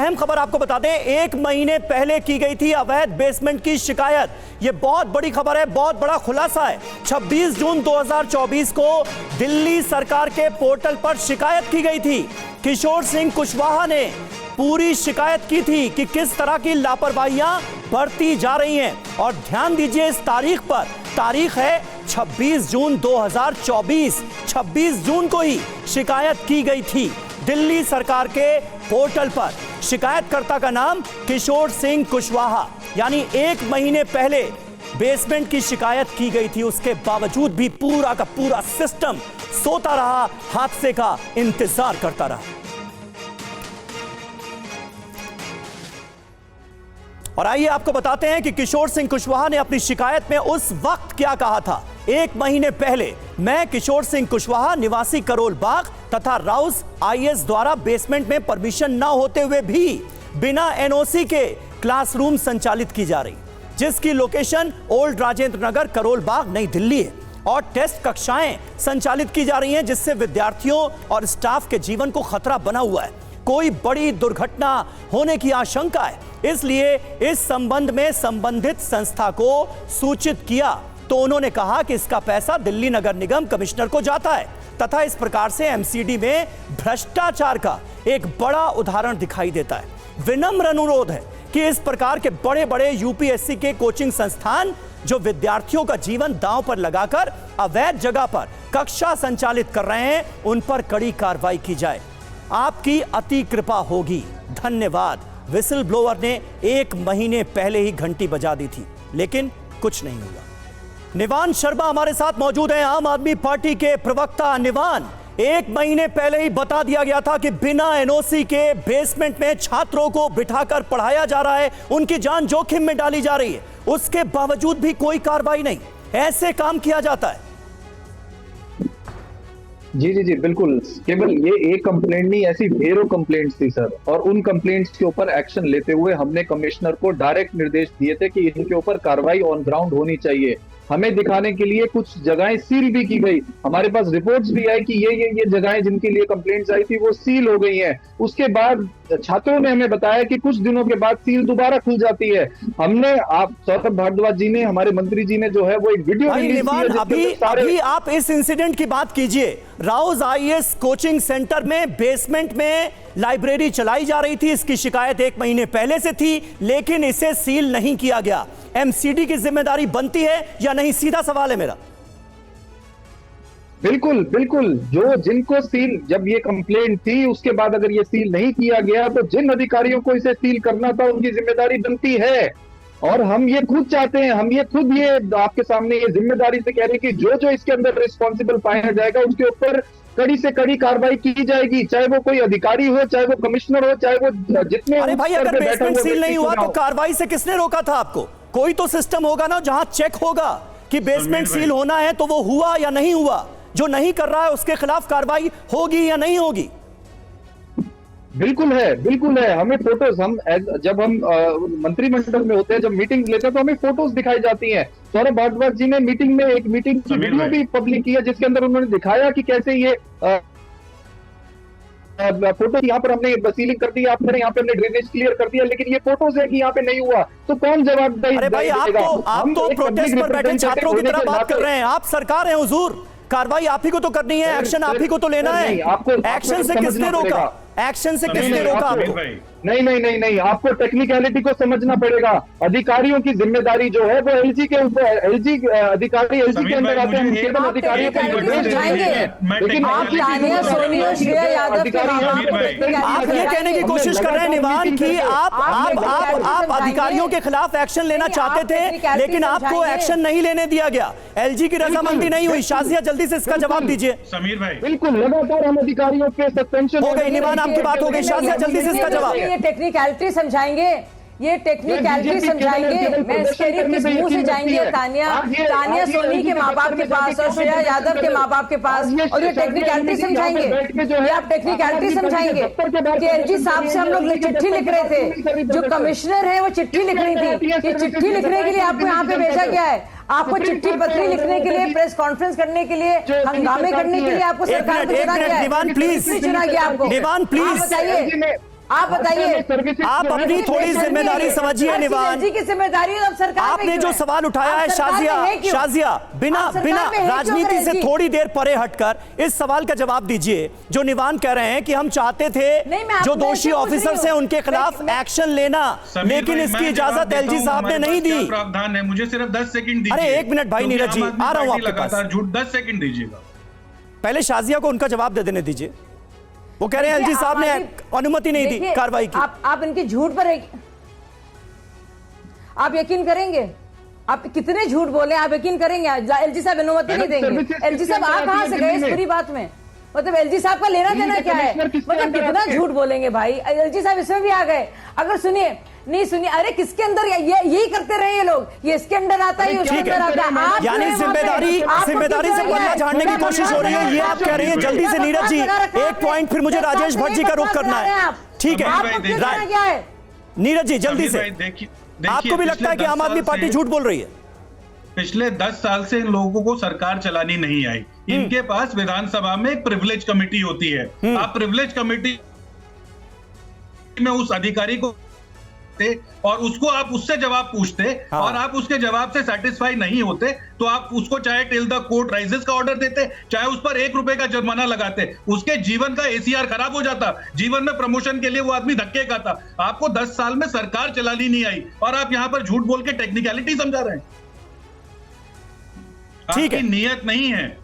अहम खबर आपको बता दें, 1 महीने पहले की गई थी अवैध बेसमेंट की शिकायत। यह बहुत बड़ी खबर है, बहुत बड़ा खुलासा है। 26 जून 2024 को दिल्ली सरकार के पोर्टल पर शिकायत की गई थी। किशोर सिंह कुशवाहा ने पूरी शिकायत की थी कि किस तरह की लापरवाहियां बढ़ती जा रही हैं। और ध्यान दीजिए इस तारीख पर, तारीख है 26 जून 2024। 26 जून को ही शिकायत की गई थी दिल्ली सरकार के पोर्टल पर। शिकायतकर्ता का नाम किशोर सिंह कुशवाहा, यानी 1 महीने पहले बेसमेंट की शिकायत की गई थी। उसके बावजूद भी पूरा का पूरा सिस्टम सोता रहा, हादसे का इंतजार करता रहा। और आइए आपको बताते हैं कि किशोर सिंह कुशवाहा ने अपनी शिकायत में उस वक्त क्या कहा था। 1 महीने पहले, मैं किशोर सिंह कुशवाहा निवासी करोल बाग तथा राउस आईएएस द्वारा बेसमेंट में परमिशन न होते हुए भी बिना एनओसी के क्लासरूम संचालित की जा रही, जिसकी लोकेशन ओल्ड राजेंद्र नगर करोल बाग नई दिल्ली है, और टेस्ट कक्षाएं संचालित की जा रही हैं, जिससे विद्यार्थियों और स्टाफ के जीवन को खतरा बना हुआ है। कोई बड़ी दुर्घटना होने की आशंका है, इसलिए इस संबंध में संबंधित संस्था को सूचित किया तो उन्होंने कहा कि इसका पैसा दिल्ली नगर निगम कमिश्नर को जाता है तथा इस प्रकार से एमसीडी में भ्रष्टाचार का एक बड़ा उदाहरण दिखाई देता है। विनम्र अनुरोध है कि इस प्रकार के बड़े बड़े यूपीएससी के कोचिंग संस्थान जो विद्यार्थियों का जीवन दांव पर लगाकर अवैध जगह पर कक्षा संचालित कर रहे हैं, उन पर कड़ी कार्रवाई की जाए। आपकी अति कृपा होगी, धन्यवाद। विसल ब्लोअर ने 1 महीने पहले ही घंटी बजा दी थी, लेकिन कुछ नहीं हुआ। निवान शर्मा हमारे साथ मौजूद हैं, आम आदमी पार्टी के प्रवक्ता। निवान, 1 महीने पहले ही बता दिया गया था कि बिना एनओसी के बेसमेंट में छात्रों को बिठाकर पढ़ाया जा रहा है, उनकी जान जोखिम में डाली जा रही है, उसके बावजूद भी कोई कार्रवाई नहीं। ऐसे काम किया जाता है? जी बिल्कुल। केवल ये एक कंप्लेंट नहीं, ऐसी ढेरों कंप्लेंट्स थी सर, और उन कंप्लेंट्स के ऊपर एक्शन लेते हुए हमने कमिश्नर को डायरेक्ट निर्देश दिए थे कि इनके ऊपर कार्रवाई ऑन ग्राउंड होनी चाहिए। हमें दिखाने के लिए कुछ जगहें सील भी की गई। हमारे पास रिपोर्ट्स भी आई कि ये जगहें जिनके लिए कंप्लेंट्स आई थी वो सील हो गई हैं। उसके बाद छात्रों ने हमें बताया कि कुछ दिनों के बाद सील दोबारा खुल जाती है। हमने, आप सौरभ भारद्वाज जी ने, हमारे मंत्री जी ने जो है वो एक वीडियो रिलीज किया। अभी आप इस इंसिडेंट की बात कीजिए। राउस आईएएस कोचिंग सेंटर में बेसमेंट में लाइब्रेरी चलाई जा रही थी, इसकी शिकायत 1 महीने पहले से थी, लेकिन इसे सील नहीं किया गया। एमसीडी की जिम्मेदारी बनती है या नहीं, सीधा सवाल है मेरा। बिल्कुल बिल्कुल, जो जिनको सील, जब ये कंप्लेंट थी उसके बाद अगर ये सील नहीं किया गया तो जिन अधिकारियों को इसे सील करना था उनकी जिम्मेदारी बनती है। और हम ये खुद चाहते हैं, हम ये खुद ये आपके सामने ये जिम्मेदारी से कह रहे हैं कि जो इसके अंदर रिस्पॉन्सिबल पाया जाएगा उसके ऊपर कड़ी से कड़ी कार्रवाई की जाएगी, चाहे वो कोई अधिकारी हो, चाहे वो कमिश्नर हो, चाहे वो जितने। अरे भाई, अगर बेसमेंट सील नहीं हुआ तो कार्रवाई से किसने रोका था आपको? कोई तो सिस्टम होगा ना जहां चेक होगा कि बेसमेंट सील होना है तो वो हुआ या नहीं हुआ। जो नहीं कर रहा है उसके खिलाफ कार्रवाई होगी या नहीं होगी? बिल्कुल है, बिल्कुल है। हमें फोटोज, हम जब हम मंत्रिमंडल में होते हैं, जब मीटिंग लेते हैं तो हमें फोटोज दिखाई जाती हैं। सौरभ भारद्वाज जी ने मीटिंग में एक मीटिंग की वीडियो भी पब्लिक की है, जिसके अंदर उन्होंने दिखाया कि कैसे ये फोटो, यहाँ पर हमने सीलिंग कर दी, यहाँ पे हमने ड्रेनेज क्लियर कर दिया, लेकिन ये फोटोज है कि यहाँ पे नहीं हुआ, तो कौन जवाबदेही? अरे भाई, आप तो प्रोटेस्ट पर बैठे छात्रों की तरह बात कर रहे हैं। आप सरकार है हुजूर, कार्रवाई आप ही को तो करनी है, एक्शन आप ही को तो लेना है। एक्शन से किसने रोका? एक्शन से किसने रोका आपको? नहीं, आपको टेक्निकलिटी को समझना पड़ेगा। अधिकारियों की जिम्मेदारी जो है वो एलजी के ऊपर, एलजी अधिकारी एलजी के अंदर आते हैं, केवल अधिकारियों को लेकिन आप ये कहने की कोशिश कर रहे हैं निवान कि आप अधिकारियों के खिलाफ एक्शन लेना चाहते थे, लेकिन आपको एक्शन नहीं लेने दिया गया, एलजी की रजामंदी नहीं हुई। शाजिया, जल्दी से इसका जवाब दीजिए। समीर भाई, बिल्कुल, लगातार हम अधिकारियों के सस्पेंशन हो गई। निवान, आपकी बात हो गई। शाजिया, जल्दी से इसका जवाब। ये टेक्निकलिटी समझाएंगे, ये टेक्निकलिटी समझाएंगे। मैं इसके लिए किस मुंह से जाएंगे? तानिया सोनी के माँ बाप के पास और श्रेया यादव के माँ बाप के पास, और ये टेक्निकलिटी समझाएंगे? ये आप टेक्निकलिटी समझाएंगे कि एलजी साहब से हम लोग चिट्ठी लिख रहे थे, जो कमिश्नर है वो चिट्ठी लिख रही थी। ये चिट्ठी लिखने के लिए आपको यहाँ पे भेजा गया है? आपको चिट्ठी पत्री लिखने के लिए, प्रेस कॉन्फ्रेंस करने के लिए, हंगामे करने के लिए आपको सरकार को चुना गया है? निवान प्लीज, चुना गया आपको? निवान प्लीज बताइए। आप बताइए, आप अपनी थोड़ी जिम्मेदारी समझिए निवान। की जिम्मेदारी अब सरकार आपने जो सवाल उठाया है शाजिया, बिना राजनीति से थोड़ी देर परे हटकर इस सवाल का जवाब दीजिए। जो निवान कह रहे हैं कि हम चाहते थे जो दोषी ऑफिसर्स हैं उनके खिलाफ एक्शन लेना, लेकिन इसकी इजाजत एलजी साहब ने नहीं दी। प्रावधान है, मुझे सिर्फ 10 सेकंड दीजिए। अरे 1 मिनट भाई नीरज जी, आ रहा हूं आपके पास। झूठ 10 सेकंड दीजिएगा। पहले शाजिया को उनका जवाब दे देने दीजिए। वो कह रहे हैं एलजी साहब ने अनुमति नहीं दी कार्रवाई की। आप इनके झूठ पर आप यकीन करेंगे? आप कितने झूठ बोले, आप यकीन करेंगे? एलजी साहब अनुमति नहीं देंगे। एलजी साहब आप कहां से गए इस पूरी बात में? मतलब एलजी साहब का लेना देना क्या है? मतलब कितना झूठ बोलेंगे भाई। एलजी साहब इसमें भी आ गए। अगर सुनिए, नहीं सुनिए, अरे किसके अंदर यही करते रहे ये लोग, ये इसके अंदर आता है, उसके अंदर आता है। यानी जिम्मेदारी से पल्ला झाड़ने की कोशिश हो रही है, ये आप कह रही हैं। जल्दी से नीरज जी, एक पॉइंट फिर मुझे राजेश भट्ट जी का रुख करना है। ठीक है नीरज जी, जल्दी से। आपको भी लगता है कि आम आदमी पार्टी झूठ बोल रही है? पिछले 10 साल से इन लोगों को सरकार चलानी नहीं आई। इनके पास विधानसभा में एक प्रिविलेज कमेटी होती है। आप प्रिविलेज कमेटी में उस अधिकारी को और उसको आप उससे जवाब पूछते, हाँ। और आप उसके जवाब से सेटिस्फाई नहीं होते तो आप उसको चाहे टिल द कोर्ट राइजेस का ऑर्डर देते, चाहे उस पर 1 रुपए का जुर्माना लगाते, उसके जीवन का एसीआर खराब हो जाता, जीवन में प्रमोशन के लिए वो आदमी धक्के खाता। आपको 10 साल में सरकार चलानी नहीं आई और आप यहां पर झूठ बोल के टेक्निकलिटी समझा रहे हैं। ठीक है, आपकी नियत नहीं है।